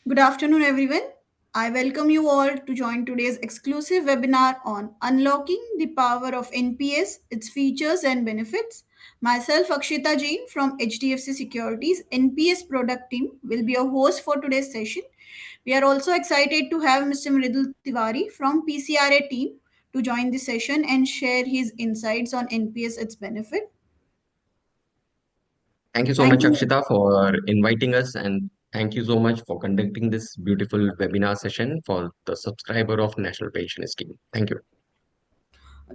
Good afternoon, everyone. I welcome you all to join today's exclusive webinar on unlocking the power of NPS, its features and benefits. Myself, Akshita Jain from HDFC Securities NPS product team will be your host for today's session. We are also excited to have Mr. Mridul Tiwari from PCRA team to join the session and share his insights on NPS, its benefit. Thank you so Thank much, you. Akshita, for inviting us, and thank you so much for conducting this beautiful webinar session for the subscriber of National Pension Scheme. Thank you.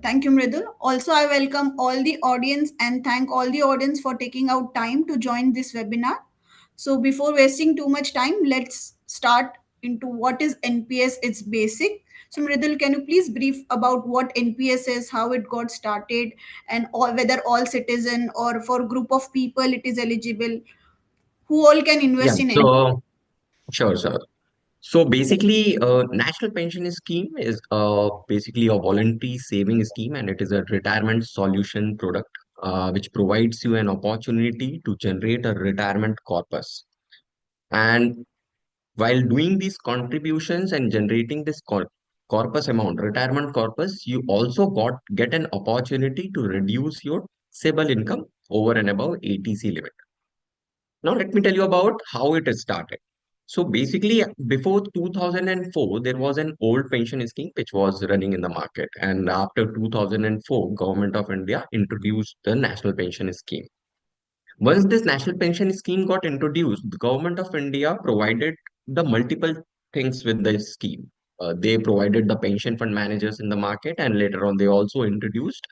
Thank you, Mridul. Also, I welcome all the audience and thank all the audience for taking out time to join this webinar. So, before wasting too much time, let's start into what is NPS. It's basic. So, Mridul, can you please brief about what NPS is, how it got started, and whether all citizen or for group of people it is eligible? Who all can Yeah, invest in NPS? so sure, sir. So basically, National Pension Scheme is basically a voluntary saving scheme, and it is a retirement solution product which provides you an opportunity to generate a retirement corpus. And while doing these contributions and generating this corpus amount, retirement corpus, you also get an opportunity to reduce your stable income over and above ATC limit. Now, let me tell you about how it has started. So basically, before 2004, there was an old pension scheme which was running in the market. And after 2004, Government of India introduced the National Pension Scheme. Once this National Pension Scheme got introduced, the Government of India provided the multiple things with the scheme. They provided the pension fund managers in the market, and later on, they also introduced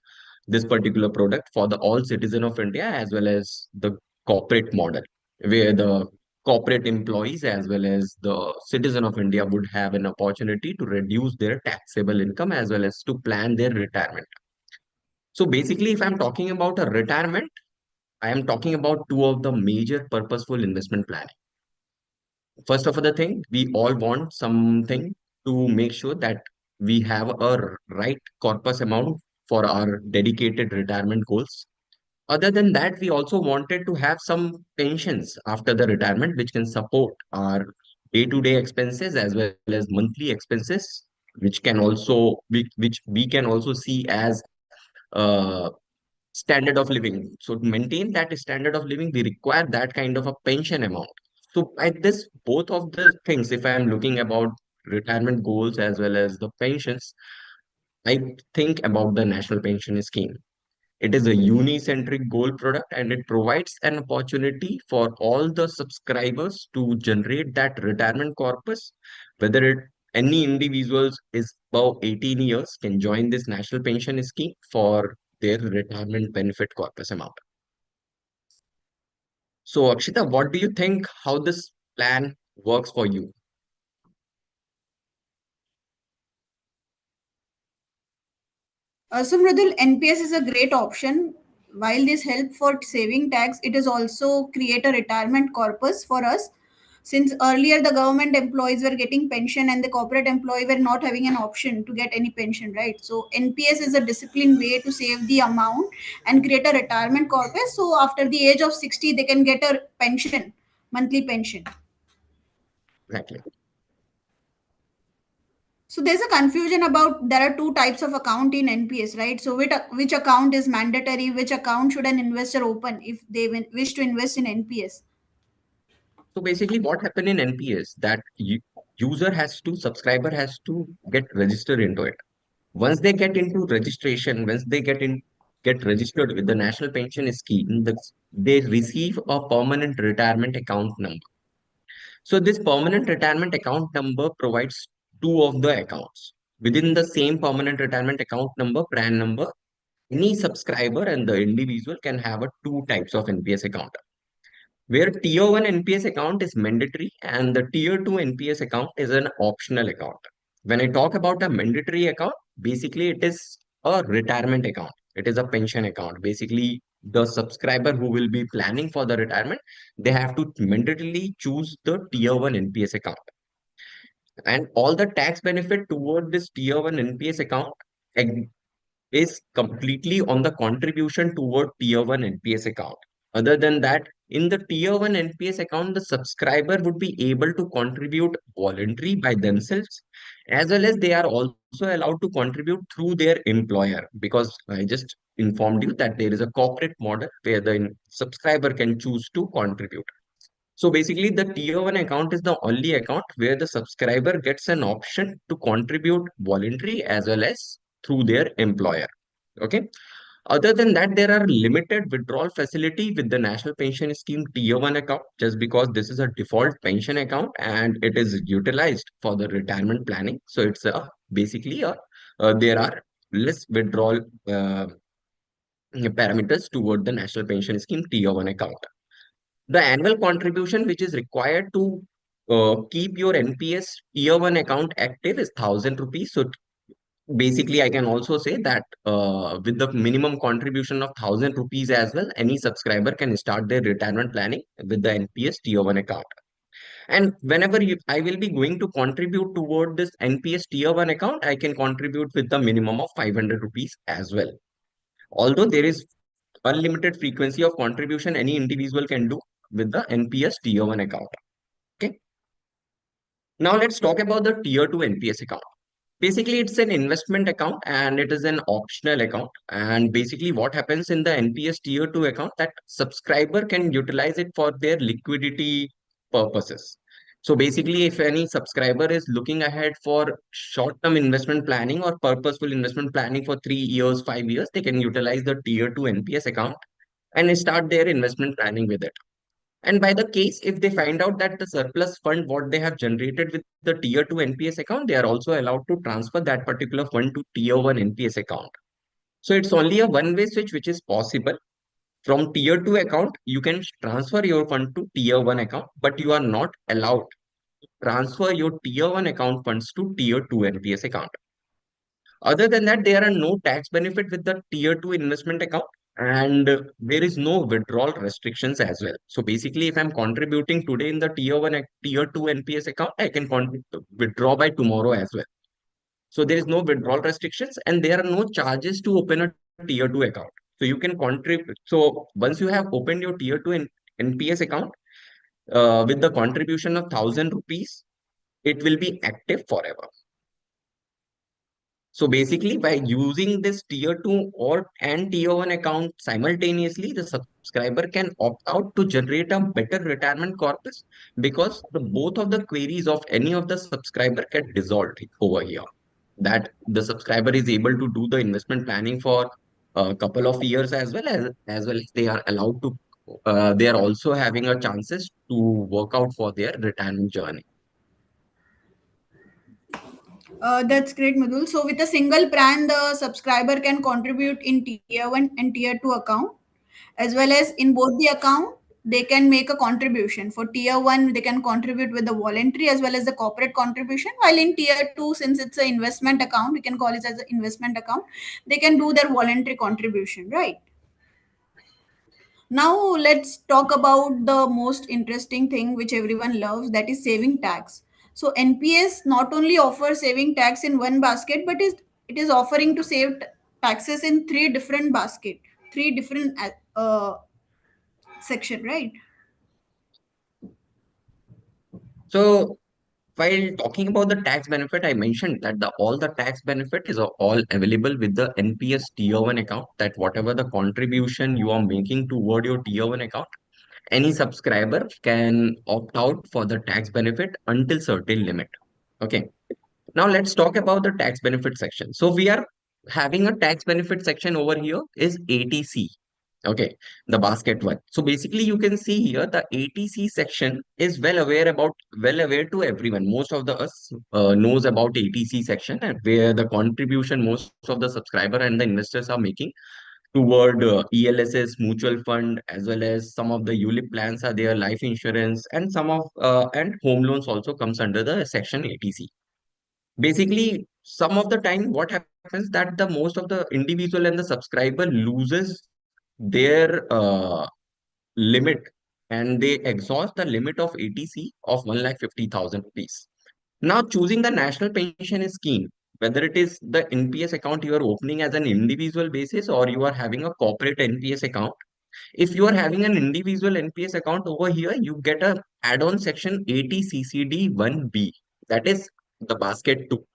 this particular product for the all citizen of India as well as the corporate model, where the corporate employees as well as the citizen of India would have an opportunity to reduce their taxable income as well as to plan their retirement. So basically, if I'm talking about a retirement, I am talking about two of the major purposeful investment planning. First of all, the thing we all want something to make sure that we have a right corpus amount for our dedicated retirement goals. Other than that, we also wanted to have some pensions after the retirement, which can support our day-to-day expenses as well as monthly expenses, which we can also see as uh, standard of living. So to maintain that standard of living, we require that kind of a pension amount. So at this, both of the things, if I am looking about retirement goals as well as the pensions, I think about the National Pension Scheme. It is a uni-centric goal product and it provides an opportunity for all the subscribers to generate that retirement corpus, whether any individuals is above 18 years can join this national pension scheme for their retirement benefit corpus amount. So Akshita, what do you think how this plan works for you? So, Mridul, NPS is a great option. While this help for saving tax, it is also create a retirement corpus for us. Since earlier the government employees were getting pension and the corporate employee were not having an option to get any pension, right? So NPS is a disciplined way to save the amount and create a retirement corpus. So after the age of 60, they can get a pension, monthly pension. Exactly. So there's a confusion about there are two types of account in NPS, right? So which account is mandatory, which account should an investor open if they wish to invest in NPS? So basically what happened in NPS that subscriber has to get registered into it. Once they get into registration, once they get registered with the National Pension Scheme, they receive a permanent retirement account number. So this permanent retirement account number provides two of the accounts. Within the same permanent retirement account number, PRAN number, any subscriber and the individual can have a two types of NPS account, where tier 1 NPS account is mandatory and the tier 2 NPS account is an optional account. When I talk about a mandatory account, basically it is a retirement account. It is a pension account. Basically, the subscriber who will be planning for the retirement, they have to mandatorily choose the tier 1 NPS account. And all the tax benefit toward this tier 1 NPS account ag- is completely on the contribution toward tier 1 NPS account. Other than that, In the tier 1 NPS account, the subscriber would be able to contribute voluntary by themselves, as well as they are also allowed to contribute through their employer, because I just informed you that there is a corporate model where the subscriber can choose to contribute. So basically, the tier 1 account is the only account where the subscriber gets an option to contribute voluntary as well as through their employer. Okay. Other than that, there are limited withdrawal facility with the National Pension Scheme Tier 1 account, just because this is a default pension account and it is utilized for the retirement planning. So it's a basically a there are less withdrawal parameters toward the National Pension Scheme Tier 1 account. The annual contribution which is required to keep your NPS Tier 1 account active is 1,000 rupees. So basically, I can also say that with the minimum contribution of 1,000 rupees as well, any subscriber can start their retirement planning with the NPS Tier 1 account. And whenever I will be going to contribute toward this NPS Tier 1 account, I can contribute with the minimum of 500 rupees as well. Although there is unlimited frequency of contribution any individual can do with the NPS Tier 1 account. Okay. Now let's talk about the Tier 2 NPS account. Basically, it's an investment account and it is an optional account. And basically, what happens in the NPS Tier 2 account, that subscriber can utilize it for their liquidity purposes. So basically, if any subscriber is looking ahead for short-term investment planning or purposeful investment planning for 3 years, 5 years, they can utilize the Tier 2 NPS account and start their investment planning with it. And by the case, if they find out that the surplus fund, what they have generated with the tier 2 NPS account, they are also allowed to transfer that particular fund to tier 1 NPS account. So it's only a one-way switch which is possible. From tier 2 account, you can transfer your fund to tier 1 account, but you are not allowed to transfer your tier 1 account funds to tier 2 NPS account. Other than that, there are no tax benefit with the tier 2 investment account, and there is no withdrawal restrictions as well. So basically, if I'm contributing today in the tier 1 tier 2 NPS account, I can withdraw by tomorrow as well. So there is no withdrawal restrictions and there are no charges to open a tier 2 account. So you can contribute. So once you have opened your tier 2 NPS account with the contribution of 1,000 rupees, it will be active forever. So basically, by using this tier 2 or and tier 1 account simultaneously, the subscriber can opt out to generate a better retirement corpus, because both of the queries of any of the subscriber get dissolved over here. That the subscriber is able to do the investment planning for a couple of years, as well as they are allowed to. They are also having a chances to work out for their retirement journey. That's great, Mridul. So with a single brand, the subscriber can contribute in tier 1 and tier 2 account, as well as in both the account, they can make a contribution. For tier 1, they can contribute with the voluntary as well as the corporate contribution, while in tier 2, since it's an investment account, we can call it as an investment account, they can do their voluntary contribution, right? Now let's talk about the most interesting thing which everyone loves, that is saving tax. So NPS not only offers saving tax in one basket, but it is offering to save taxes in three different basket, three different section, right? So while talking about the tax benefit, I mentioned that the all the tax benefit is all available with the NPS Tier 1 account. That whatever the contribution you are making toward your Tier 1 account, any subscriber can opt out for the tax benefit until certain limit. Okay. Now let's talk about the tax benefit section. So we are having a tax benefit section over here is ATC. Okay, the basket one. So basically you can see here the ATC section is well aware to everyone. Most of the us knows about ATC section, and where the contribution most of the subscriber and the investors are making toward ELSS, mutual fund, as well as some of the ULIP plans are there, life insurance, and some of and home loans also comes under the section ATC. Basically, some of the time what happens that the most of the individual and the subscriber loses their limit, and they exhaust the limit of ATC of 1,50,000 rupees. Now, choosing the national pension scheme, whether it is the NPS account you are opening as an individual basis or you are having a corporate NPS account, If you are having an individual NPS account over here, you get a add-on section 80CCD1B. That is the basket 2.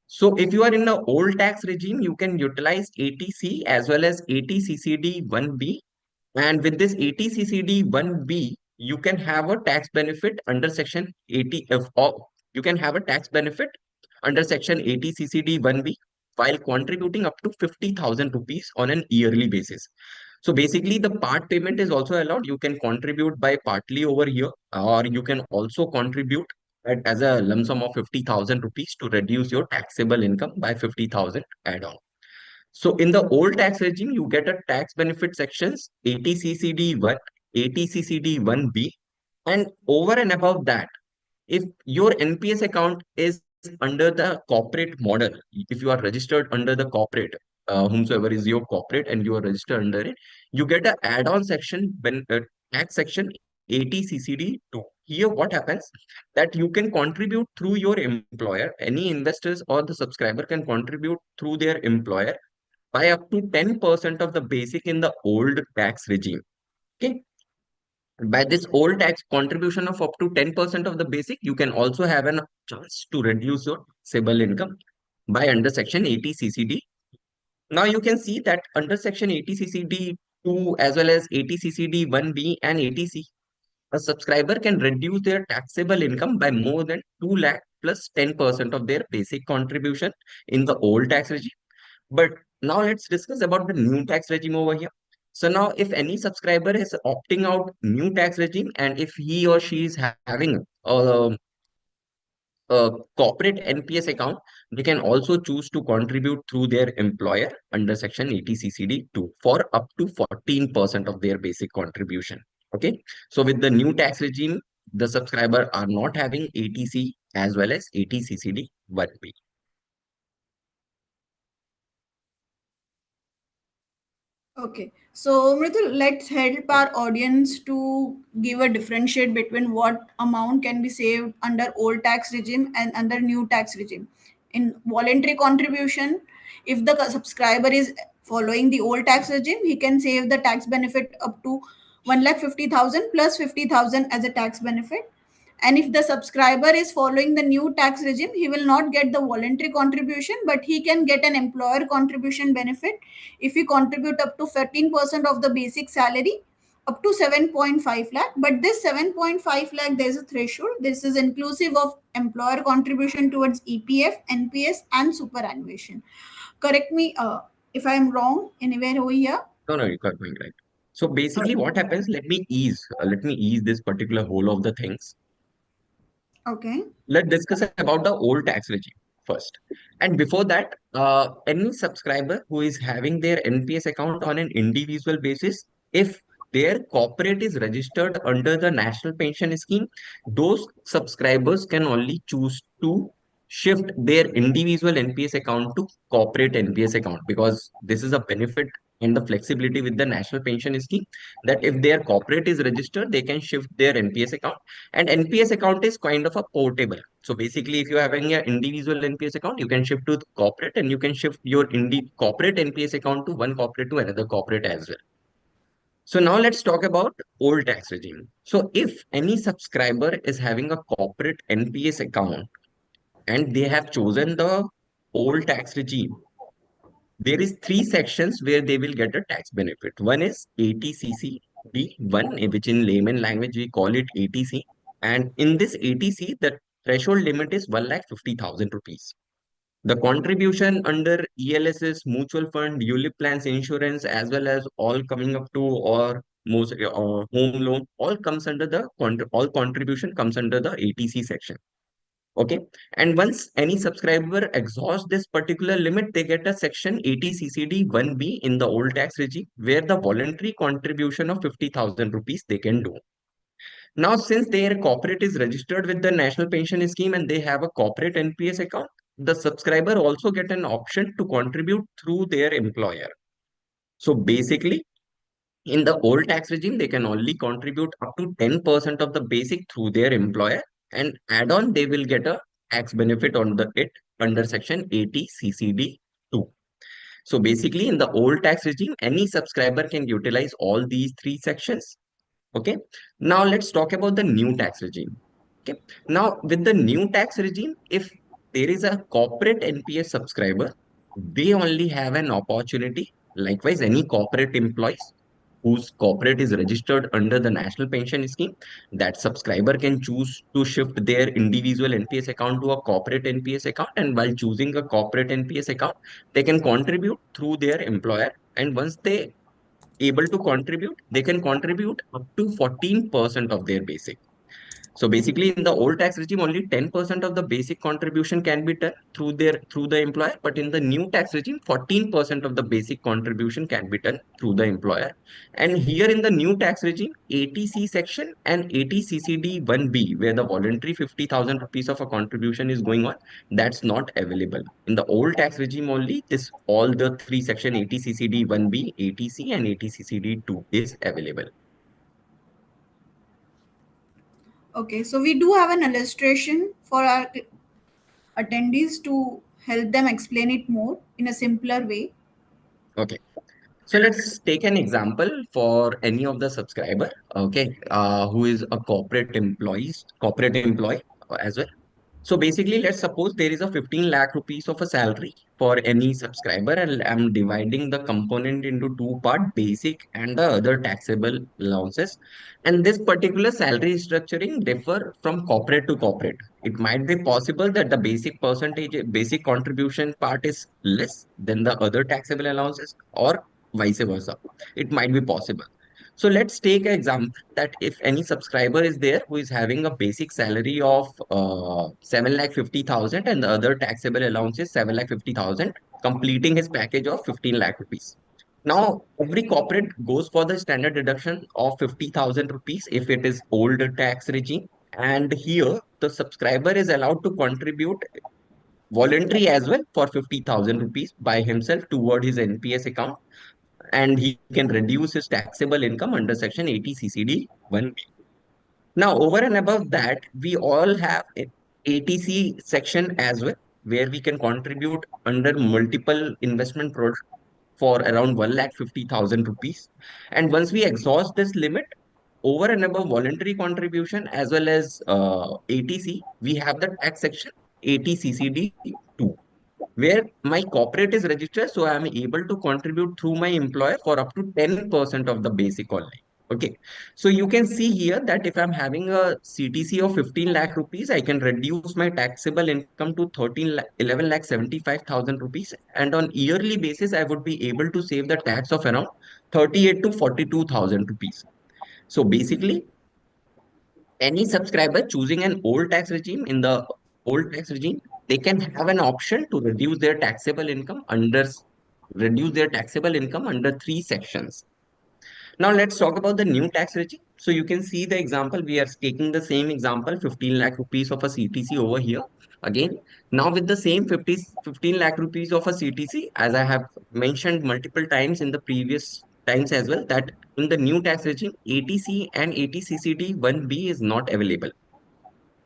So if you are in the old tax regime, you can utilize 80C as well as 80CCD1B. And with this 80CCD1B, you can have a tax benefit under section 80 of, you can have a tax benefit under section 80CCD1B while contributing up to 50,000 rupees on an yearly basis. So basically, the part payment is also allowed. You can contribute by partly over here, or you can also contribute as a lump sum of 50,000 rupees to reduce your taxable income by 50,000 add-on. So in the old tax regime, you get a tax benefit sections 80CCD1, 80CCD1B, and over and above that, if your NPS account is under the corporate model, if you are registered under the corporate, whomsoever is your corporate and you are registered under it, you get a add-on section when tax section 80CCD2. Here, what happens that you can contribute through your employer. Any investors or the subscriber can contribute through their employer by up to 10% of the basic in the old tax regime. Okay. By this old tax contribution of up to 10% of the basic, you can also have a chance to reduce your taxable income by under section 80CCD. Now you can see that under section 80CCD2 as well as 80CCD1B and 80C, a subscriber can reduce their taxable income by more than 2 lakh plus 10% of their basic contribution in the old tax regime. But now let's discuss about the new tax regime over here. So now if any subscriber is opting out new tax regime and if he or she is having a corporate NPS account, they can also choose to contribute through their employer under section 80CCD2 for up to 14% of their basic contribution. Okay. So with the new tax regime, the subscriber are not having 80C as well as 80CCD1B. Okay, so Mridul, let's help our audience to give a differentiate between what amount can be saved under old tax regime and under new tax regime. In voluntary contribution, if the subscriber is following the old tax regime, he can save the tax benefit up to 1,50,000 plus 50,000 as a tax benefit. And if the subscriber is following the new tax regime, he will not get the voluntary contribution, but he can get an employer contribution benefit if he contribute up to 13% of the basic salary up to 7.5 lakh. But this 7.5 lakh, there's a threshold. This is inclusive of employer contribution towards EPF, NPS, and superannuation. Correct me if I am wrong anywhere over here. No, no, you got me right. So basically, what happens? Let me ease this particular whole of the things. Okay. Let's discuss about the old tax regime first. And before that, any subscriber who is having their NPS account on an individual basis, if their corporate is registered under the national pension scheme, those subscribers can only choose to shift their individual NPS account to corporate NPS account, because this is a benefit and the flexibility with the national pension scheme, that if their corporate is registered, they can shift their NPS account. And NPS account is kind of a portable. So basically, if you're having an individual NPS account, you can shift to the corporate and you can shift your corporate NPS account to one corporate to another corporate as well. So now let's talk about old tax regime. So if any subscriber is having a corporate NPS account and they have chosen the old tax regime, there is three sections where they will get a tax benefit. One is 80CCD1, which in layman language we call it ATC. And in this ATC, the threshold limit is 1,50,000 rupees. The contribution under ELSS, mutual fund, ULIP plans, insurance, as well as all coming up to or most home loan, all comes under the all contribution comes under the ATC section. Okay. And once any subscriber exhausts this particular limit, they get a section 80CCD1B in the old tax regime, where the voluntary contribution of 50,000 rupees they can do. Now, since their corporate is registered with the National Pension Scheme and they have a corporate NPS account, the subscriber also get an option to contribute through their employer. So basically, in the old tax regime, they can only contribute up to 10% of the basic through their employer, and add on, they will get a tax benefit on the it under section 80CCD2. So basically, in the old tax regime, any subscriber can utilize all these three sections. Okay. Now let's talk about the new tax regime. Okay. Now with the new tax regime, if there is a corporate NPS subscriber, they only have an opportunity. Likewise, any corporate employees whose corporate is registered under the national pension scheme, that subscriber can choose to shift their individual NPS account to a corporate NPS account. And while choosing a corporate NPS account, they can contribute through their employer. And once they able to contribute, they can contribute up to 14% of their basic. So basically, in the old tax regime, only 10% of the basic contribution can be done through the employer. But in the new tax regime, 14% of the basic contribution can be done through the employer. And here in the new tax regime, 80C section and 80CCD 1B, where the voluntary 50,000 rupees of a contribution is going on, that's not available. In the old tax regime only, this all the three section 80CCD 1B, 80C, and 80CCD 2 is available. Okay, so we do have an illustration for our attendees to help them explain it more in a simpler way. Okay. So let's take an example for any of the subscriber, okay, who is a corporate employee as well. So basically, let's suppose there is a 15 lakh rupees of a salary for any subscriber, and I'm dividing the component into two part, basic and the other taxable allowances. And this particular salary structuring differ from corporate to corporate. It might be possible that the basic contribution part is less than the other taxable allowances, or vice versa. It might be possible. So let's take an example that if any subscriber is there who is having a basic salary of 7 lakh 50,000 and the other taxable allowance is 7 lakh 50,000, completing his package of 15 lakh rupees. Now, every corporate goes for the standard deduction of 50,000 rupees if it is older tax regime. And here, the subscriber is allowed to contribute voluntary as well for 50,000 rupees by himself toward his NPS account, and he can reduce his taxable income under section 80 CCD 1B. Now, over and above that, we all have a ATC section as well, where we can contribute under multiple investment products for around 1,50,000 rupees. And once we exhaust this limit, over and above voluntary contribution as well as ATC, we have the tax section 80 CCD 2, where my corporate is registered, so I'm able to contribute through my employer for up to 10% of the basic only. Okay, so you can see here that if I'm having a CTC of 15 lakh rupees, I can reduce my taxable income to 11 lakh 75,000 rupees, and on yearly basis I would be able to save the tax of around 38 to 42,000 rupees. So basically, any subscriber choosing an old tax regime, in the old tax regime, they can have an option to reduce their taxable income under three sections. Now let's talk about the new tax regime. So you can see the example, we are taking the same example, 15 lakh rupees of a CTC over here. Again, now with the same 15 lakh rupees of a CTC, as I have mentioned multiple times in the previous times as well, that in the new tax regime, ATC and ATCCD 1B is not available.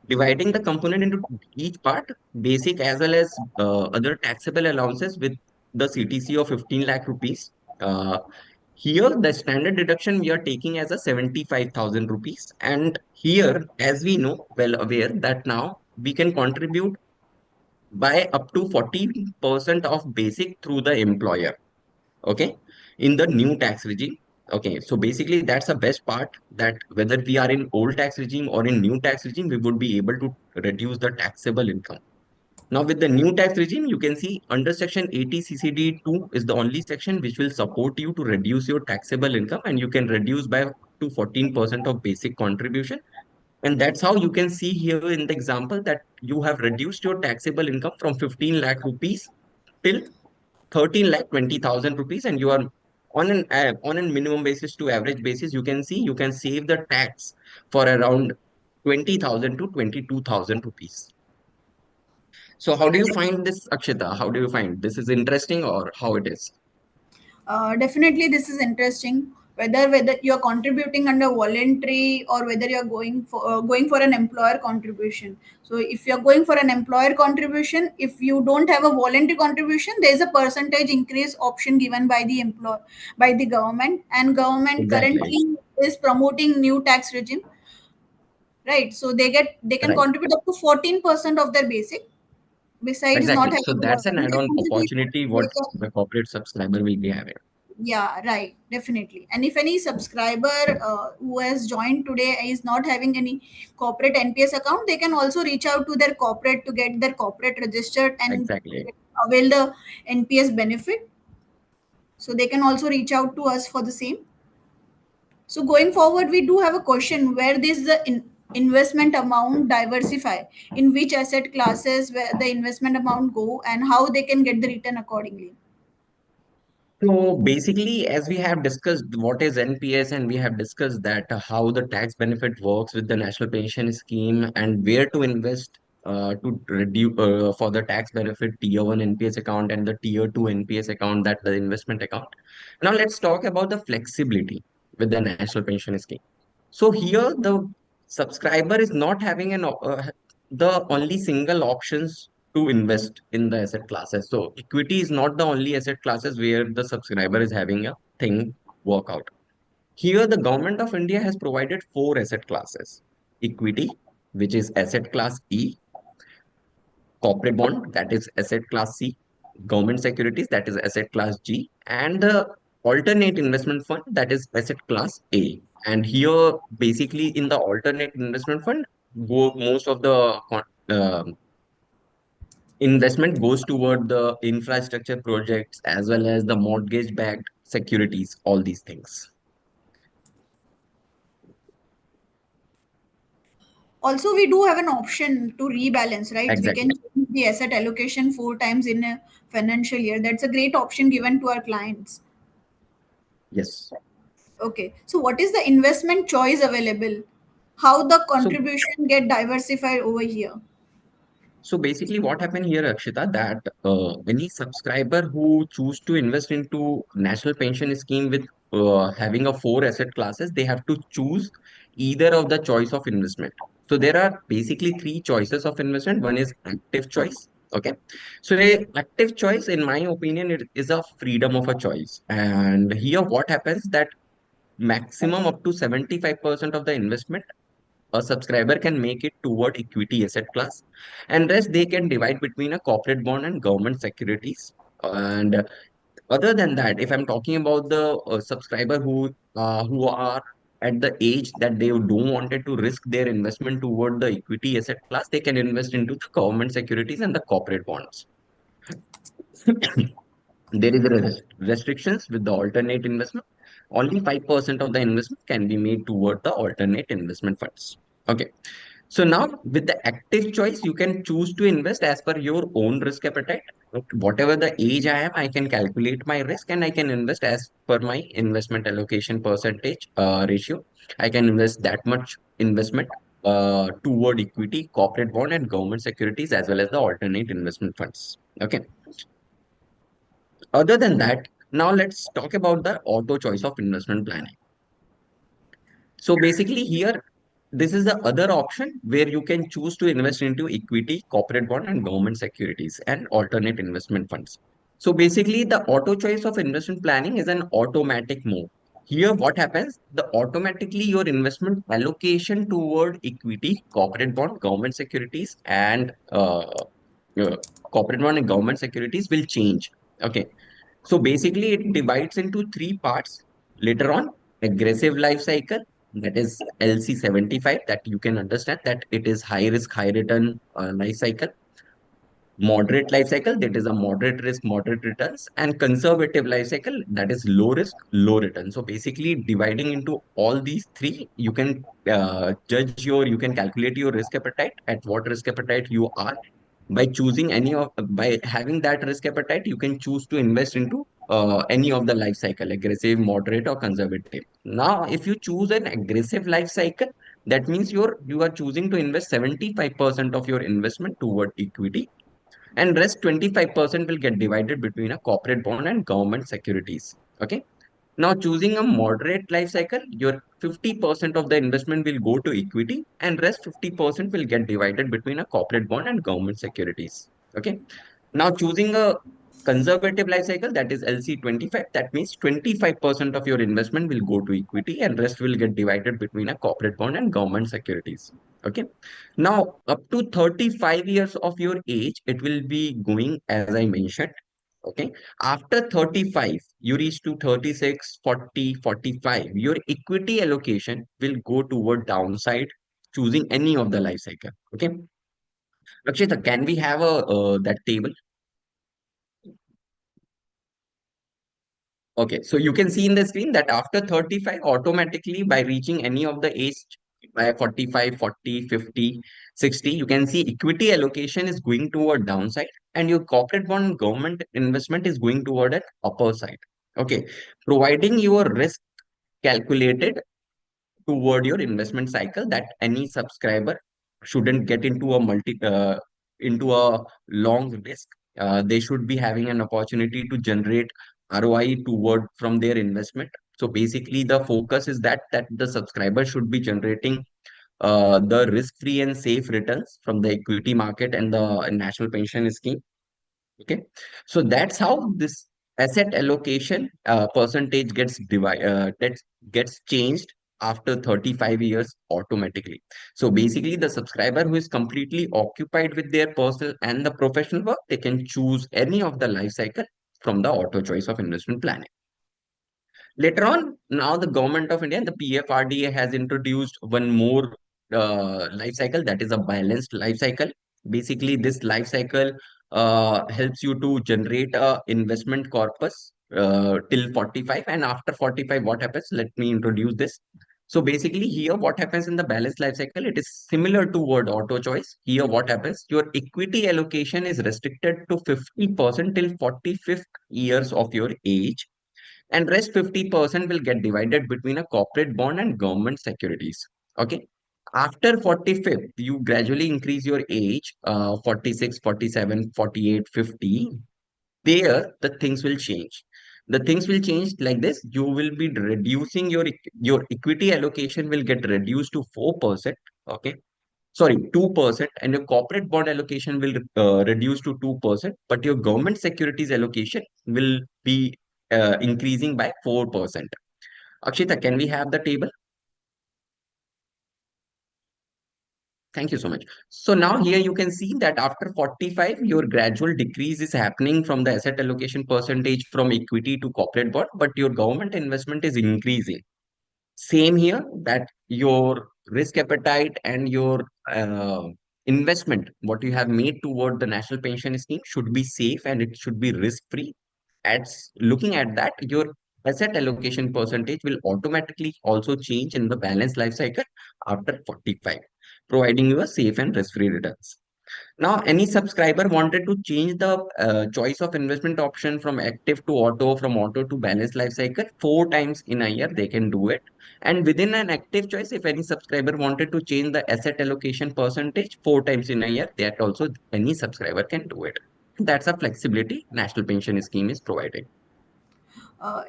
Dividing the component into each part, basic as well as other taxable allowances with the CTC of 15 lakh rupees. Uh, Here, the standard deduction we are taking as a 75,000 rupees. And here, as we know, well aware that now we can contribute by up to 40% of basic through the employer. Okay, in the new tax regime. Okay, so basically that's the best part, that whether we are in old tax regime or in new tax regime, we would be able to reduce the taxable income. Now with the new tax regime, you can see under section 80 CCD 2 is the only section which will support you to reduce your taxable income, and you can reduce by up to 14% of basic contribution. And that's how you can see here in the example that you have reduced your taxable income from 15 lakh rupees till 13 lakh 20,000 rupees, and you are on a minimum basis to average basis, you can see you can save the tax for around 20,000 to 22,000 rupees. So how do you find this, Akshita? How do you find this is interesting or how it is? Definitely, this is interesting. whether you're contributing under voluntary or whether you're going for an employer contribution. So if you're going for an employer contribution, if you don't have a voluntary contribution, there's a percentage increase option given by the employer, by the government, and government Exactly. currently is promoting new tax regime, right? So they can Right. contribute up to 14% of their basic, besides not Exactly. So having a that's an voluntary add-on contribution. opportunity what They can, the corporate subscriber will be having. yeah, right, definitely. And if any subscriber who has joined today is not having any corporate NPS account, they can also reach out to their corporate to get their corporate registered and Exactly. avail the NPS benefit. So they can also reach out to us for the same. So going forward, we do have a question where this investment amount diversify, in which asset classes where the investment amount go, and how they can get the return accordingly. So basically, as we have discussed what is NPS, and we have discussed that how the tax benefit works with the national pension scheme and where to invest to reduce for the tax benefit tier 1 NPS account and the tier 2 NPS account, that the investment account. Now let's talk about the flexibility with the national pension scheme. So here the subscriber is not having the only single options to invest in the asset classes. So equity is not the only asset classes where the subscriber is having a thing work out. Here the government of India has provided four asset classes. Equity, which is asset class E, corporate bond, that is asset class C, government securities, that is asset class G, and the alternate investment fund, that is asset class A. And here, basically, in the alternate investment fund, most of the investment goes toward the infrastructure projects as well as the mortgage-backed securities, all these things. Also, we do have an option to rebalance, right? We can Exactly. change the asset allocation 4 times in a financial year. That's a great option given to our clients. Yes. Okay, so what is the investment choice available? How the So contribution get diversified over here? So basically, what happened here, Akshita, that any subscriber who choose to invest into national pension scheme with having a four asset classes, they have to choose either of the choice of investment. So there are basically three choices of investment. One is active choice. Okay. So a active choice, in my opinion, it is a freedom of a choice. And here what happens that maximum up to 75% of the investment a subscriber can make it toward equity asset class, and rest they can divide between a corporate bond and government securities. And other than that, if I'm talking about the subscriber who are at the age that they don't wanted to risk their investment toward the equity asset class, they can invest into the government securities and the corporate bonds. There is a restrictions with the alternate investment. Only 5% of the investment can be made toward the alternate investment funds. Okay. So now with the active choice, you can choose to invest as per your own risk appetite. Whatever the age I am, I can calculate my risk and I can invest as per my investment allocation percentage ratio. I can invest that much investment toward equity, corporate bond, and government securities as well as the alternate investment funds. Okay. Other than that, now let's talk about the auto choice of investment planning. So basically here, this is the other option where you can choose to invest into equity, corporate bond, and government securities and alternate investment funds. So basically, the auto choice of investment planning is an automatic move. Here, what happens? The automatically your investment allocation toward equity, corporate bond, government securities, and uh, corporate bond and government securities will change. Okay. So basically, it divides into three parts. Later on, aggressive life cycle, that is LC75, that you can understand that it is high risk, high return life cycle. Moderate life cycle, that is a moderate risk, moderate returns, and conservative life cycle, that is low risk, low return. So basically, dividing into all these three, you can you can calculate your risk appetite at what risk appetite you are by choosing by having that risk appetite you can choose to invest into any of the life cycle, aggressive, moderate, or conservative. Now if you choose an aggressive life cycle, that means you are choosing to invest 75% of your investment toward equity, and rest 25% will get divided between a corporate bond and government securities. Okay. Now, choosing a moderate life cycle, your 50% of the investment will go to equity and rest 50% will get divided between a corporate bond and government securities. Okay. Now, choosing a conservative life cycle, that is LC25, that means 25% of your investment will go to equity and rest will get divided between a corporate bond and government securities. Okay. Now, up to 35 years of your age, it will be going as I mentioned. Okay. After 35, you reach to 36, 40, 45. Your equity allocation will go toward downside, choosing any of the life cycle. Okay. Akshita, can we have a that table? Okay, so you can see in the screen that after 35, automatically by reaching any of the age by 45, 40, 50, 60, you can see equity allocation is going toward downside and your corporate bond government investment is going toward an upper side. Okay, providing your risk calculated toward your investment cycle that any subscriber shouldn't get into a long risk. They should be having an opportunity to generate ROI toward from their investment. So basically, the focus is that the subscriber should be generating the risk-free and safe returns from the equity market and the national pension scheme. Okay, so that's how this asset allocation percentage gets changed after 35 years automatically. So basically, the subscriber who is completely occupied with their personal and the professional work, they can choose any of the life cycle from the auto choice of investment planning. Later on, now the government of India, the PFRDA has introduced one more life cycle, that is a balanced life cycle. Basically, this life cycle helps you to generate a investment corpus till 45, and after 45, what happens? Let me introduce this. So basically, here what happens in the balanced life cycle, it is similar to word auto choice. Here, what happens? Your equity allocation is restricted to 50% till 45th years of your age, and rest 50% will get divided between a corporate bond and government securities. Okay. After 45th, you gradually increase your age, 46, 47, 48, 50. There, the things will change. The things will change like this. You will be reducing your equity allocation will get reduced to 4%. Okay. Sorry, 2%, and your corporate bond allocation will reduce to 2%, but your government securities allocation will be increasing by 4%. Akshita, can we have the table? Thank you so much. So now here you can see that after 45, your gradual decrease is happening from the asset allocation percentage from equity to corporate bond, but your government investment is increasing. Same here, that your risk appetite and your investment, what you have made toward the national pension scheme should be safe and it should be risk free. As looking at that, your asset allocation percentage will automatically also change in the balanced life cycle after 45, providing you a safe and risk free returns. Now, any subscriber wanted to change the choice of investment option from active to auto, from auto to balanced life cycle 4 times in a year, they can do it. And within an active choice, if any subscriber wanted to change the asset allocation percentage 4 times in a year, that also any subscriber can do it. That's a flexibility National Pension Scheme is providing.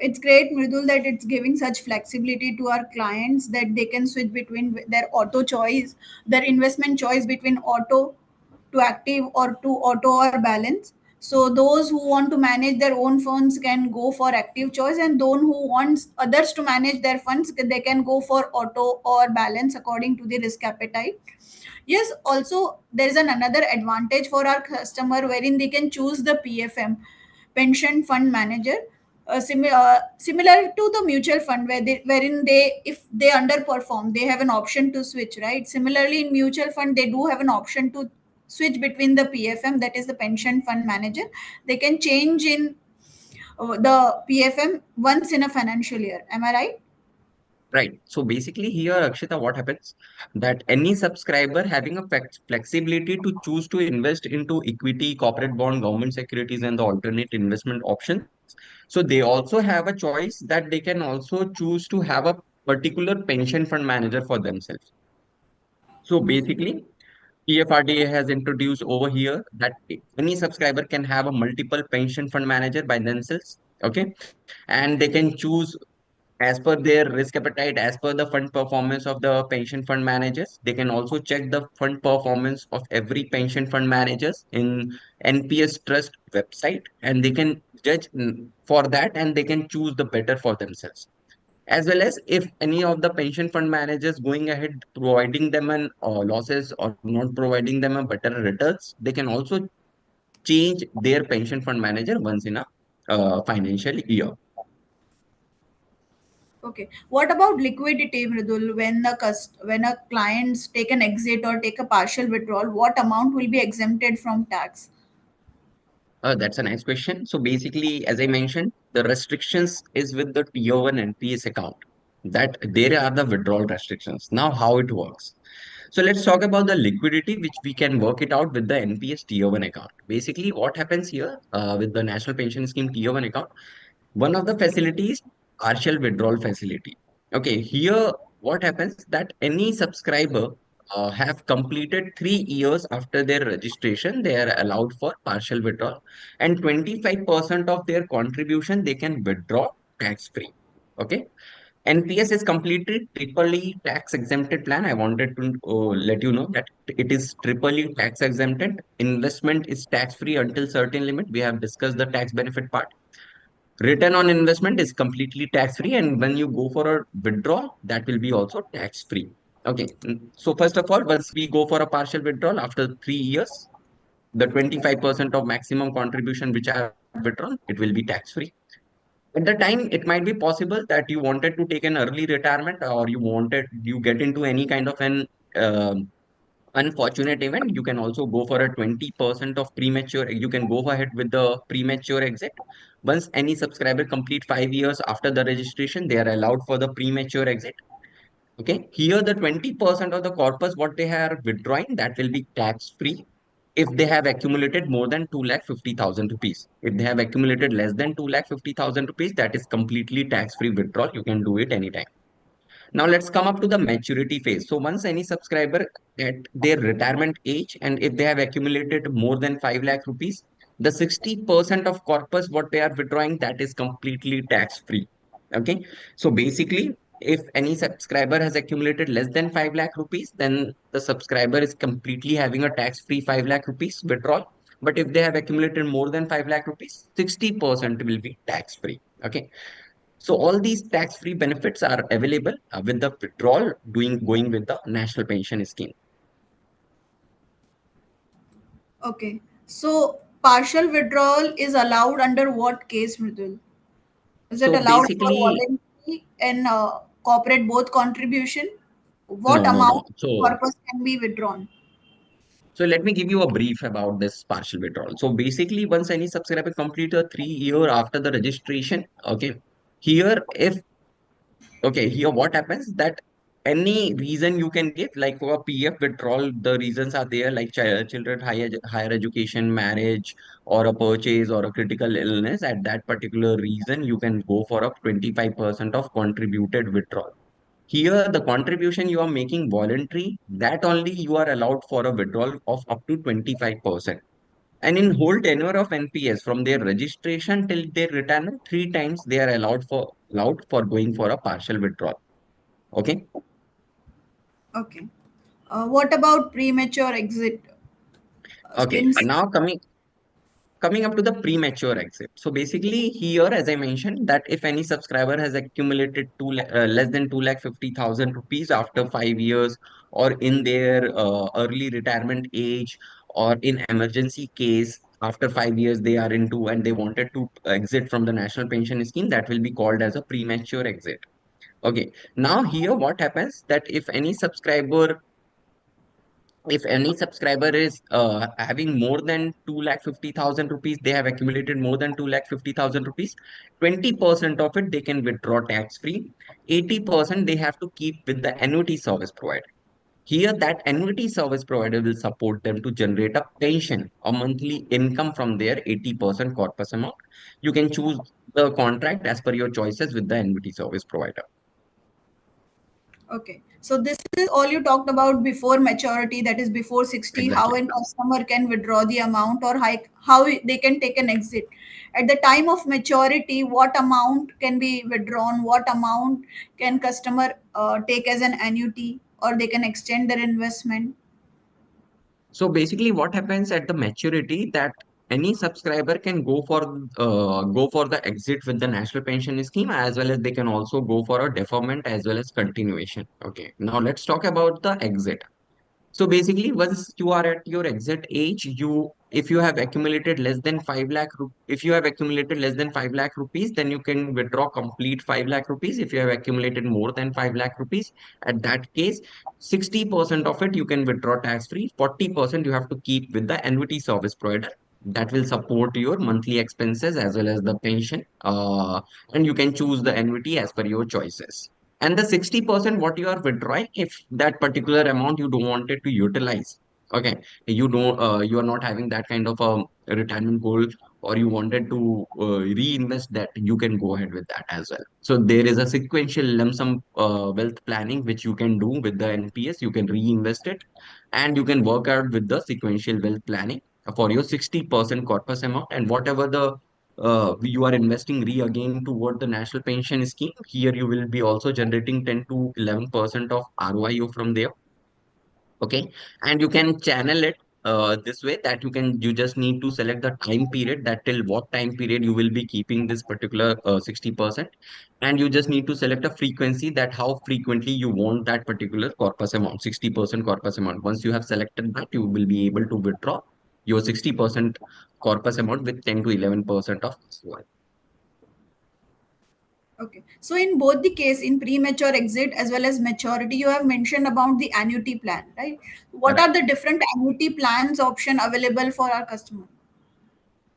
It's great, Mridul, that it's giving such flexibility to our clients that they can switch between their auto choice, their investment choice between auto to active or to auto or balance. So those who want to manage their own funds can go for active choice, and those who wants others to manage their funds, they can go for auto or balance according to the risk appetite. Yes, also there is another advantage for our customer wherein they can choose the PFM, pension fund manager, similar to the mutual fund wherein they, if they underperform, they have an option to switch, right? Similarly, in mutual fund they do have an option to switch between the PFM, that is the pension fund manager. They can change in the PFM once in a financial year. Am I right? Right. So basically here, Akshita, what happens that any subscriber having a flexibility to choose to invest into equity, corporate bond, government securities, and the alternate investment options. So they also have a choice that they can also choose to have a particular pension fund manager for themselves. So basically, PFRDA has introduced over here that any subscriber can have a multiple pension fund manager by themselves. Okay. And they can choose as per their risk appetite, as per the fund performance of the pension fund managers. They can also check the fund performance of every pension fund managers in NPS Trust website, and they can judge for that, and they can choose the better for themselves. As well as if any of the pension fund managers going ahead providing them an losses or not providing them a better returns, they can also change their pension fund manager once in a financial year. Okay. What about liquidity, Mridul? When a clients take an exit or take a partial withdrawal, what amount will be exempted from tax? That's a nice question. So basically, as I mentioned, the restrictions is with the tier one NPS account. That there are the withdrawal restrictions. Now, how it works. So let's talk about the liquidity, which we can work it out with the NPS tier one account. Basically, what happens here with the National Pension Scheme tier one account? One of the facilities, partial withdrawal facility. Okay, here what happens that any subscriber have completed 3 years after their registration, they are allowed for partial withdrawal, and 25% of their contribution they can withdraw tax free. Okay, NPS is completely triple E tax exempted plan. I wanted to let you know that it is triple E tax exempted. Investment is tax free until certain limit. We have discussed the tax benefit part. Return on investment is completely tax free, and when you go for a withdrawal, that will be also tax free. Okay, so first of all, once we go for a partial withdrawal after 3 years, the 25% of maximum contribution which I have withdrawn, it will be tax free. At the time, it might be possible that you wanted to take an early retirement, or you get into any kind of an um unfortunate event, you can also go for a 20% of premature. You can go ahead with the premature exit. Once any subscriber complete 5 years after the registration, they are allowed for the premature exit. Okay. Here, the 20% of the corpus, what they are withdrawing, that will be tax free if they have accumulated more than 2,50,000 rupees. If they have accumulated less than 2,50,000 rupees, that is completely tax free withdrawal. You can do it anytime. Now let's come up to the maturity phase. So once any subscriber at their retirement age, and if they have accumulated more than 5 lakh rupees, the 60% of corpus what they are withdrawing, that is completely tax free. Okay. So basically, if any subscriber has accumulated less than 5 lakh rupees, then the subscriber is completely having a tax free 5 lakh rupees withdrawal. But if they have accumulated more than 5 lakh rupees, 60% will be tax free. Okay. So all these tax-free benefits are available with the withdrawal going with the national pension scheme. Okay. So partial withdrawal is allowed under what case, Mridul? Is it So allowed for basically, voluntary and corporate both contribution? What no, no, amount no. So corpus can be withdrawn? so let me give you a brief about this partial withdrawal. So basically, once any subscriber complete a 3 year after the registration, okay, here if okay, here what happens that any reason you can give, like for a PF withdrawal, the reasons are there like children, higher education, marriage, or a purchase or a critical illness. At that particular reason, you can go for a 25% of contributed withdrawal. Here, the contribution you are making voluntary, that only you are allowed for a withdrawal of up to 25%. And in whole tenure of NPS from their registration till their retirement, 3 times they are allowed for going for a partial withdrawal. Okay. Okay. What about premature exit Okay. schemes? Now coming up to the premature exit. So basically here, as I mentioned, that if any subscriber has accumulated less than 2,50,000 rupees after 5 years, or in their early retirement age, or in emergency case after 5 years they are into and they wanted to exit from the national pension scheme, that will be called as a premature exit. Okay. Now here what happens that if any subscriber is having more than 2,50,000 rupees, they have accumulated more than 2,50,000 rupees, 20% of it they can withdraw tax free, 80% they have to keep with the annuity service provider. Here, that annuity service provider will support them to generate a pension, a monthly income from their 80% corpus amount. You can choose the contract as per your choices with the annuity service provider. Okay. So this is all you talked about before maturity, that is before 60, how Exactly. a customer can withdraw the amount or how they can take an exit. At the time of maturity, what amount can be withdrawn, what amount can customer take as an annuity, or they can extend their investment. So basically, what happens at the maturity that any subscriber can go for the exit with the national pension scheme, as well as they can also go for a deferment as well as continuation. Okay, now let's talk about the exit. So basically, once you are at your exit age, if you have accumulated less than 5 lakh, if you have accumulated less than 5 lakh rupees, then you can withdraw complete 5 lakh rupees. If you have accumulated more than 5 lakh rupees, at that case, 60% of it you can withdraw tax free, 40% you have to keep with the annuity service provider. That will support your monthly expenses as well as the pension. And you can choose the annuity as per your choices. And the 60% what you are withdrawing, if that particular amount you don't want it to utilize, okay, you are not having that kind of a retirement goal, or you wanted to reinvest, that you can go ahead with that as well. So there is a sequential lump sum wealth planning which you can do with the NPS. You can reinvest it, and you can work out with the sequential wealth planning for your 60% corpus amount, and whatever the you are investing again toward the national pension scheme. Here you will be also generating 10 to 11% of ROI from there. Okay, and you can channel it this way, that you just need to select the time period, that till what time period you will be keeping this particular 60%, and you just need to select a frequency, that how frequently you want that particular corpus amount, 60% corpus amount. Once you have selected that, you will be able to withdraw your 60% corpus amount with 10 to 11% of SOI. Okay. So in both the case, in premature exit as well as maturity, you have mentioned about the annuity plan, right? What are Correct. the different annuity plans option available for our customer?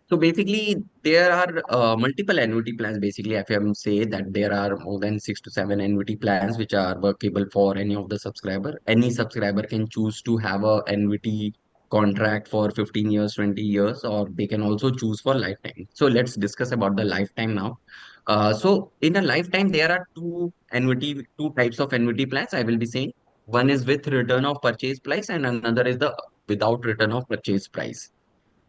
So basically, there are multiple annuity plans. Basically, if I say that there are more than 6 to 7 annuity plans which are workable for any of the subscriber. Any subscriber can choose to have a annuity contract for 15 years, 20 years, or they can also choose for lifetime. So let's discuss about the lifetime now. So in a lifetime, there are two types of annuity plans I will be saying. One is with return of purchase price, and another is the without return of purchase price.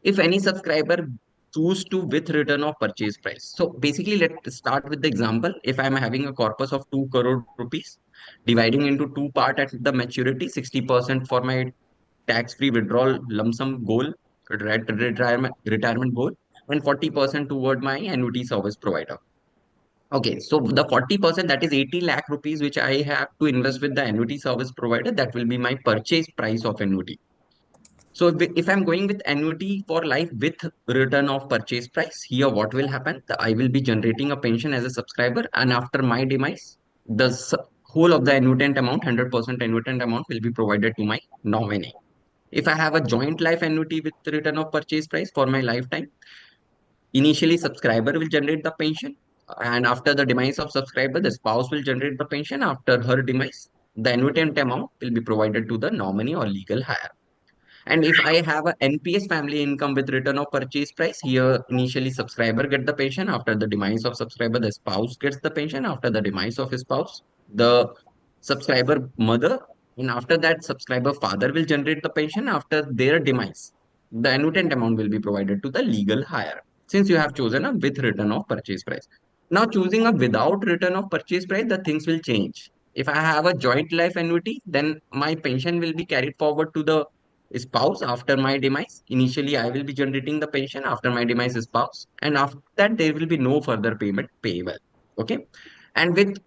If any subscriber choose to with return of purchase price. So basically, let's start with the example. If I'm having a corpus of 2 crore rupees, dividing into two part at the maturity, 60% for my tax-free withdrawal lump sum goal, retirement goal, and 40% toward my annuity service provider. Okay, so the 40%, that is 80 lakh rupees, which I have to invest with the annuity service provider, that will be my purchase price of annuity. So if I'm going with annuity for life with return of purchase price, here what will happen? I will be generating a pension as a subscriber, and after my demise, whole of the annuitant amount, 100% annuitant amount, will be provided to my nominee. If I have a joint life annuity with return of purchase price for my lifetime, initially subscriber will generate the pension, and after the demise of subscriber, the spouse will generate the pension. After her demise, the annuitant amount will be provided to the nominee or legal heir. And if I have a NPS family income with return of purchase price, here initially subscriber get the pension. After the demise of subscriber, the spouse gets the pension. After the demise of his spouse, the subscriber mother, and after that, subscriber father will generate the pension. After their demise, the annuitant amount will be provided to the legal hire. Since you have chosen a with return of purchase price. Now choosing a without return of purchase price, the things will change. If I have a joint life annuity, then my pension will be carried forward to the spouse after my demise. Initially, I will be generating the pension. After my demise, spouse, and after that, there will be no further payment payable. Okay, and with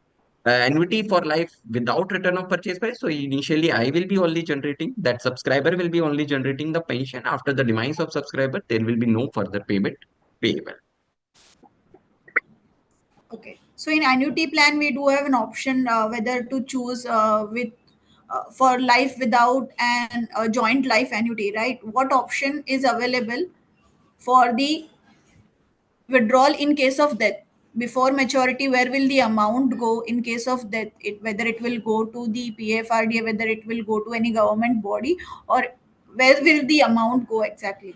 annuity for life without return of purchase price, so initially I will be only generating that subscriber will be only generating the pension. After the demise of subscriber, there will be no further payment payable. Okay. So in annuity plan, we do have an option whether to choose with for life without and joint life annuity, right? What option is available for the withdrawal in case of death? Before maturity, where will the amount go in case of death? Whether it will go to the PFRDA, whether it will go to any government body, or where will the amount go exactly?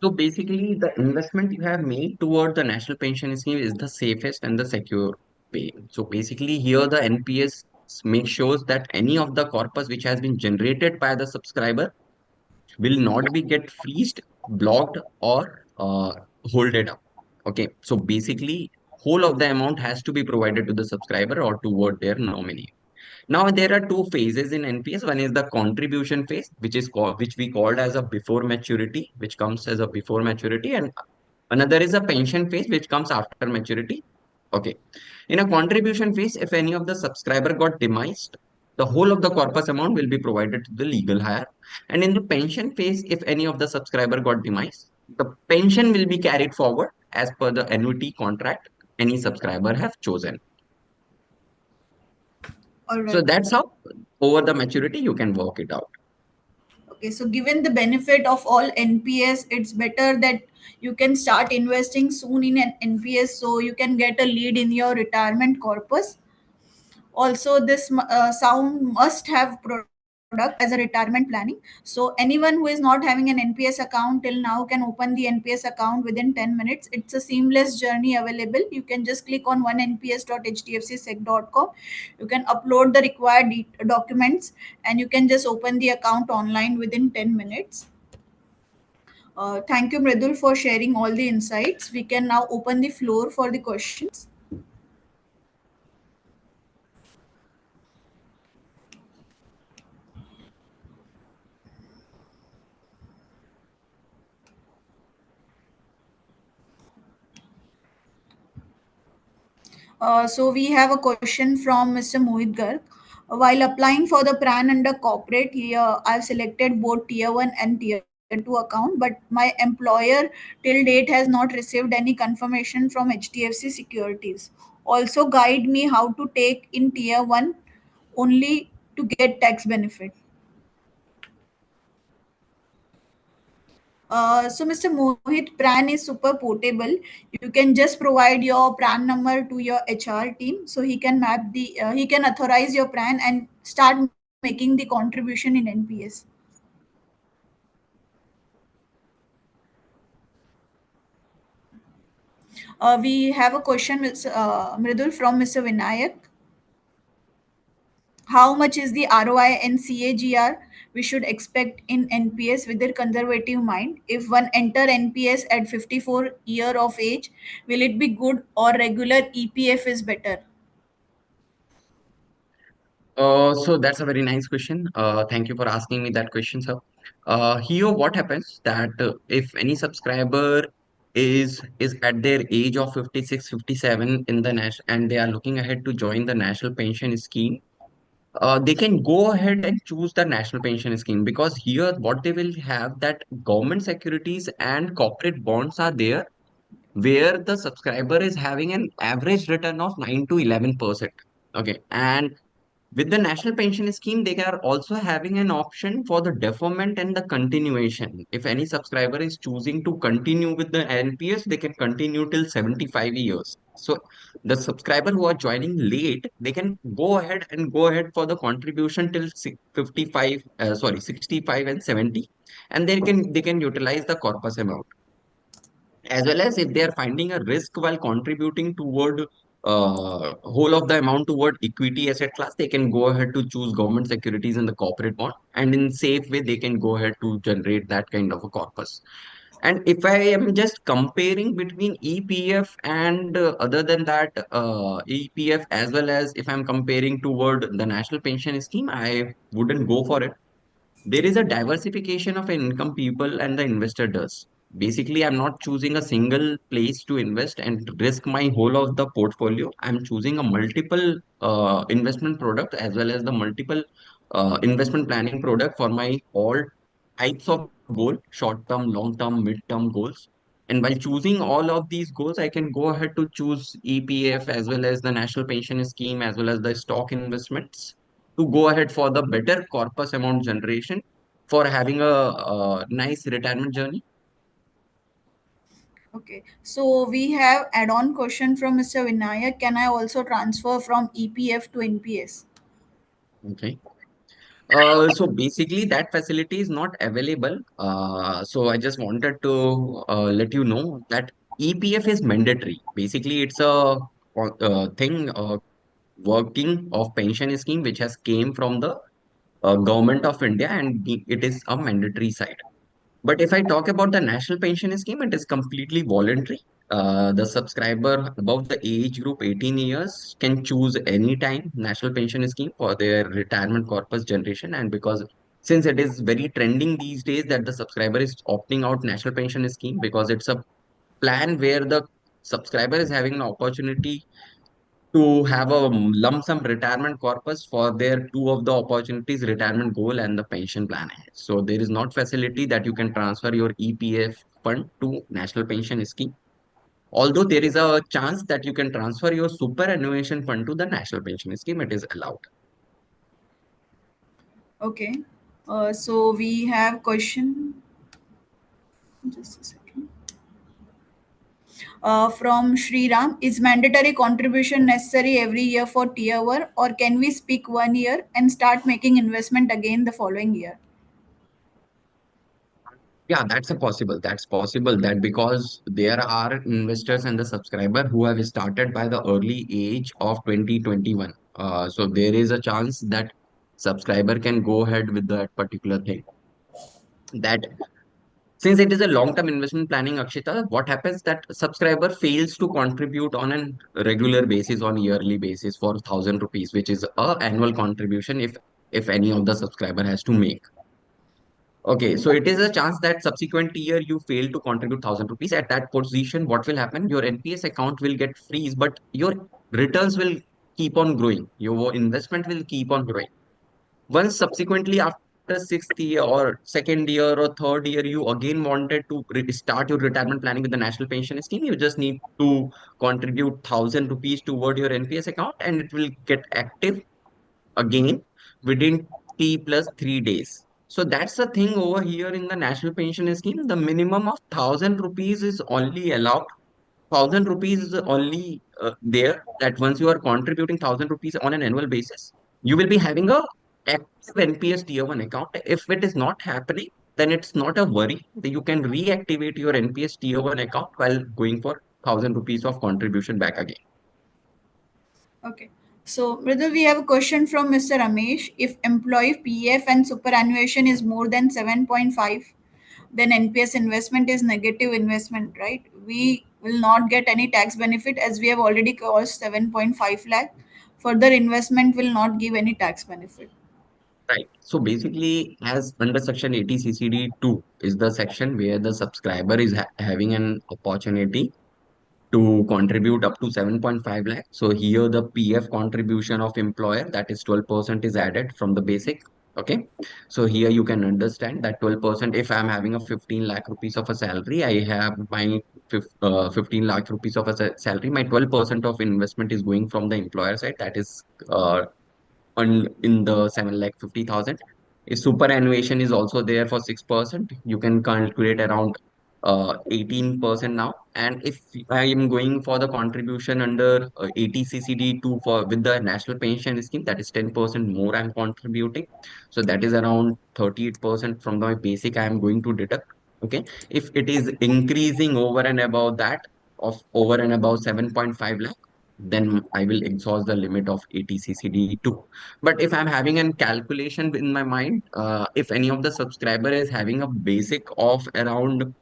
So basically, the investment you have made toward the national pension scheme is the safest and the secure way. So basically, here the NPS make sure that any of the corpus which has been generated by the subscriber will not be get freezed, blocked, or hold it up. Okay, so basically, whole of the amount has to be provided to the subscriber or toward their nominee. Now there are two phases in NPS. One is the contribution phase, which we called as a before maturity, which comes as a before maturity, and another is a pension phase, which comes after maturity. Okay. In a contribution phase, if any of the subscriber got demised, the whole of the corpus amount will be provided to the legal hire. And in the pension phase, if any of the subscriber got demised, the pension will be carried forward as per the annuity contract any subscriber have chosen. All So right. that's how over the maturity you can work it out. Okay, so given the benefit of all NPS, it's better that you can start investing soon in an NPS so you can get a lead in your retirement corpus. Also, this sound must have product as a retirement planning. So anyone who is not having an NPS account till now can open the NPS account within 10 minutes. It's a seamless journey available. You can just click on one nps.hdfcsec.com. You can upload the required documents and you can just open the account online within 10 minutes. Thank you, Mridul, for sharing all the insights. We can now open the floor for the questions. So we have a question from Mr. Mohit Garg. While applying for the PRAN under corporate, here I've selected both tier 1 and tier 2 account, but my employer till date has not received any confirmation from HDFC Securities. Also guide me how to take in tier 1 only to get tax benefit. So Mr. Mohit, PRAN is super portable. You can just provide your PRAN number to your HR team, so he can he can authorize your PRAN and start making the contribution in NPS. We have a question, Ms. Mridul, from Mr. Vinayak. How much is the ROI and CAGR we should expect in NPS with their conservative mind? If one enter NPS at 54 year of age, will it be good or regular EPF is better? So that's a very nice question. Thank you for asking me that question, sir. Here, what happens that if any subscriber is at their age of 56, 57 in the national and they are looking ahead to join the national pension scheme, they can go ahead and choose the national pension scheme because here what they will have that government securities and corporate bonds are there where the subscriber is having an average return of 9 to 11%. Okay, and with the national pension scheme, they are also having an option for the deferment and the continuation. If any subscriber is choosing to continue with the NPS, they can continue till 75 years. So the subscriber who are joining late, they can go ahead for the contribution till 55, 65 and 70, and they can utilize the corpus amount, as well as if they are finding a risk while contributing toward whole of the amount toward equity asset class, they can go ahead to choose government securities and the corporate bond, and in safe way they can go ahead to generate that kind of a corpus. And if I am just comparing between EPF and other than that EPF, as well as if I'm comparing toward the national pension scheme, I wouldn't go for it. There is a diversification of income people and the investor does. Basically, I'm not choosing a single place to invest and risk my whole of the portfolio. I'm choosing a multiple investment product as well as the multiple investment planning product for my all types of goal, short term, long term, mid term goals. And by choosing all of these goals, I can go ahead to choose EPF as well as the national pension scheme as well as the stock investments to go ahead for the better corpus amount generation for having a nice retirement journey. Okay, so we have add-on question from Mr. Vinayak. Can I also transfer from EPF to NPS? Okay. So basically, that facility is not available. So I just wanted to let you know that EPF is mandatory. Basically, it's a thing. working of pension scheme which has came from the government of India, and it is a mandatory side. But if I talk about the national pension scheme, it is completely voluntary. The subscriber above the age group 18 years can choose any time national pension scheme for their retirement corpus generation. And because since it is very trending these days that the subscriber is opting out national pension scheme, because it's a plan where the subscriber is having an opportunity to have a lump sum retirement corpus for their two of the opportunities, retirement goal and the pension plan. So there is not facility that you can transfer your EPF fund to national pension scheme. Although there is a chance that you can transfer your superannuation fund to the national pension scheme, it is allowed. Okay. So we have question. Just a second. From Sriram, is mandatory contribution necessary every year for tier one, or can we speak 1 year and start making investment again the following year? Yeah, that's a possible. That's possible that because there are investors and the subscriber who have started by the early age of 2021. So there is a chance that subscriber can go ahead with that particular thing. That since it is a long-term investment planning, Akshita, what happens that subscriber fails to contribute on a regular basis, on yearly basis for 1,000 rupees, which is a annual contribution if any of the subscriber has to make. Okay, so it is a chance that subsequent year you fail to contribute 1,000 rupees. At that position, what will happen? Your NPS account will get freeze, but your returns will keep on growing. Your investment will keep on growing. Once subsequently after sixth year or second year or third year, you again wanted to start your retirement planning with the national pension scheme, you just need to contribute 1,000 rupees toward your NPS account and it will get active again within T plus 3 days. So that's the thing over here in the national pension scheme. The minimum of 1,000 rupees is only allowed. 1,000 rupees is only there that once you are contributing 1,000 rupees on an annual basis, you will be having a active NPS tier one account. If it is not happening, then it's not a worry. You can reactivate your NPS tier one account while going for 1,000 rupees of contribution back again. Okay. So, Mridul, we have a question from Mr. Ramesh. If employee PF and superannuation is more than 7.5, then NPS investment is negative investment, right? We will not get any tax benefit as we have already cost 7.5 lakh. Further investment will not give any tax benefit. Right. So basically, as under section 80 CCD2 is the section where the subscriber is having an opportunity to contribute up to 7.5 lakh. So here the PF contribution of employer, that is 12% is added from the basic. Okay. So here you can understand that 12%, if I'm having a 15 lakh rupees of a salary, I have my 15 lakh rupees of a salary, my 12% of investment is going from the employer side. That is in the 7,50,000. If superannuation is also there for 6%, you can calculate around 18% now. And if I am going for the contribution under 80 CCD2 for with the national pension scheme, that is 10% more I'm contributing. So that is around 38% from my basic I am going to deduct. Okay. If it is increasing over and above that, of over and above 7.5 lakh, then I will exhaust the limit of 80 CCD2. But if I'm having a calculation in my mind, if any of the subscriber is having a basic of around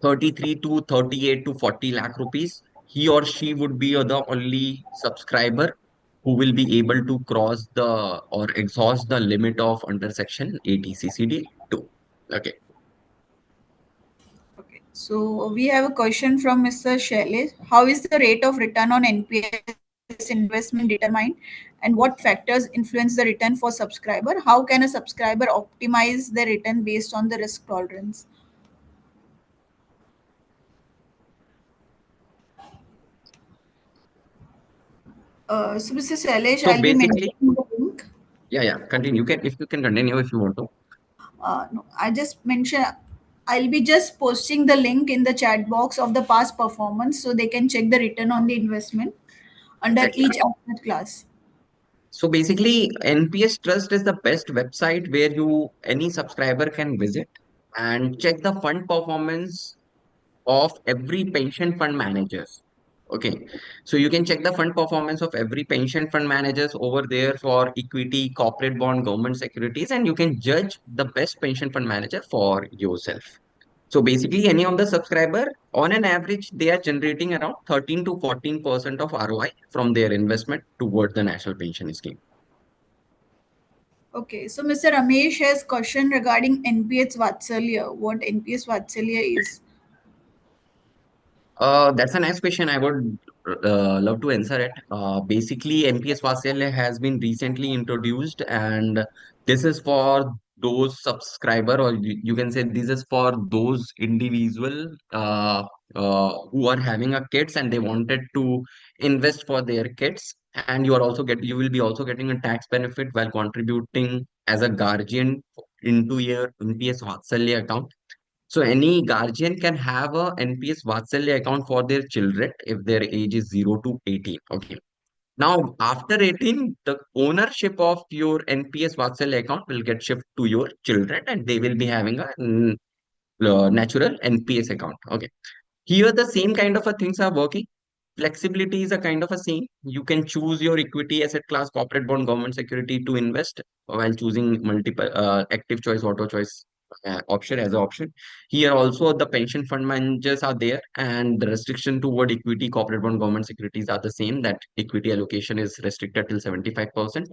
33 to 38 to 40 lakh rupees, he or she would be the only subscriber who will be able to cross the or exhaust the limit of under section 80 CCD2. Okay. Okay. So we have a question from Mr. Shailesh. How is the rate of return on NPS investment determined, and what factors influence the return for subscriber? How can a subscriber optimize the return based on the risk tolerance? So Mr. Shailesh, So I'll be basically, mentioning the link. yeah, yeah, continue. You can, if you can continue if you want to. No, I just mentioned I'll be just posting the link in the chat box of the past performance so they can check the return on the investment under Exactly. each asset class. So basically, NPS Trust is the best website where any subscriber can visit and check the fund performance of every pension fund managers. Okay, so you can check the fund performance of every pension fund managers over there for equity, corporate bond, government securities, and you can judge the best pension fund manager for yourself. So basically, any of the subscriber, on an average, they are generating around 13 to 14% of ROI from their investment toward the national pension scheme. Okay, so Mr. Ramesh has question regarding NPS Vatsalya. What NPS Vatsalya is? That's a nice question. I would love to answer it. Basically, NPS Vatsya has been recently introduced, and this is for those subscriber, or you can say this is for those individual who are having a kids and they wanted to invest for their kids, and you will be also getting a tax benefit while contributing as a guardian into your NPS Vatsalya account. So any guardian can have a NPS Vatsalya account for their children if their age is 0 to 18. Okay. Now, after 18, the ownership of your NPS Vatsalya account will get shifted to your children and they will be having a natural NPS account. Okay. Here, the same kind of a things are working. Flexibility is a kind of a same. You can choose your equity, asset class, corporate bond, government security to invest while choosing multiple active choice, auto choice option as an option. Here also the pension fund managers are there, and the restriction toward equity, corporate bond, government securities are the same. That equity allocation is restricted till 75%.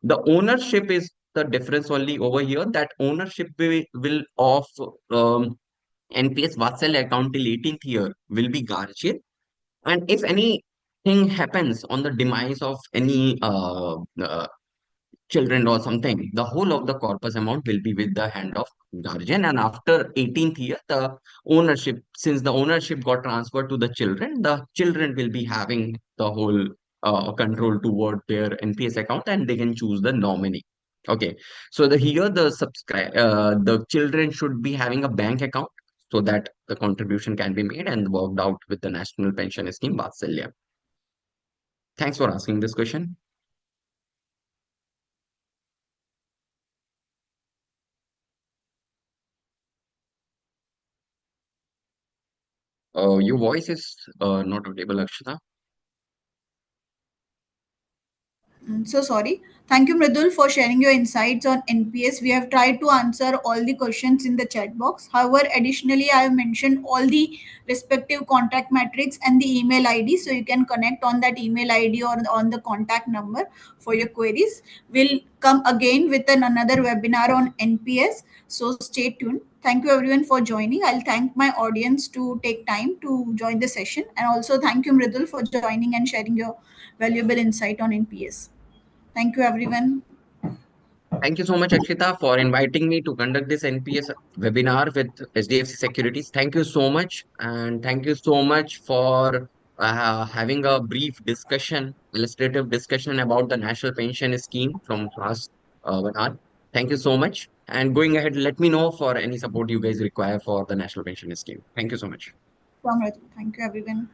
The ownership is the difference only over here. That ownership will of NPS Vatsal account till 18th year will be guardian. And if anything happens on the demise of any children or something, the whole of the corpus amount will be with the hand of guardian. And after 18th year, the ownership, since the ownership got transferred to the children will be having the whole control toward their NPS account and they can choose the nominee. Okay, so the children should be having a bank account so that the contribution can be made and worked out with the National Pension Scheme, Vatsalya. Thanks for asking this question. Your voice is not audible, Akshita. So sorry. Thank you, Mridul, for sharing your insights on NPS. We have tried to answer all the questions in the chat box. However, additionally, I have mentioned all the respective contact metrics and the email ID, so you can connect on that email ID or on the contact number for your queries. We'll come again with another webinar on NPS. So stay tuned. Thank you everyone for joining. I'll thank my audience to take time to join the session, and also thank you, Mridul, for joining and sharing your valuable insight on NPS. Thank you, everyone. Thank you so much, Akshita, for inviting me to conduct this NPS webinar with HDFC Securities. Thank you so much. And thank you so much for having a brief discussion, illustrative discussion about the National Pension Scheme from last webinar. Thank you so much. And going ahead, let me know for any support you guys require for the National Pension Scheme. Thank you so much. Thank you, everyone.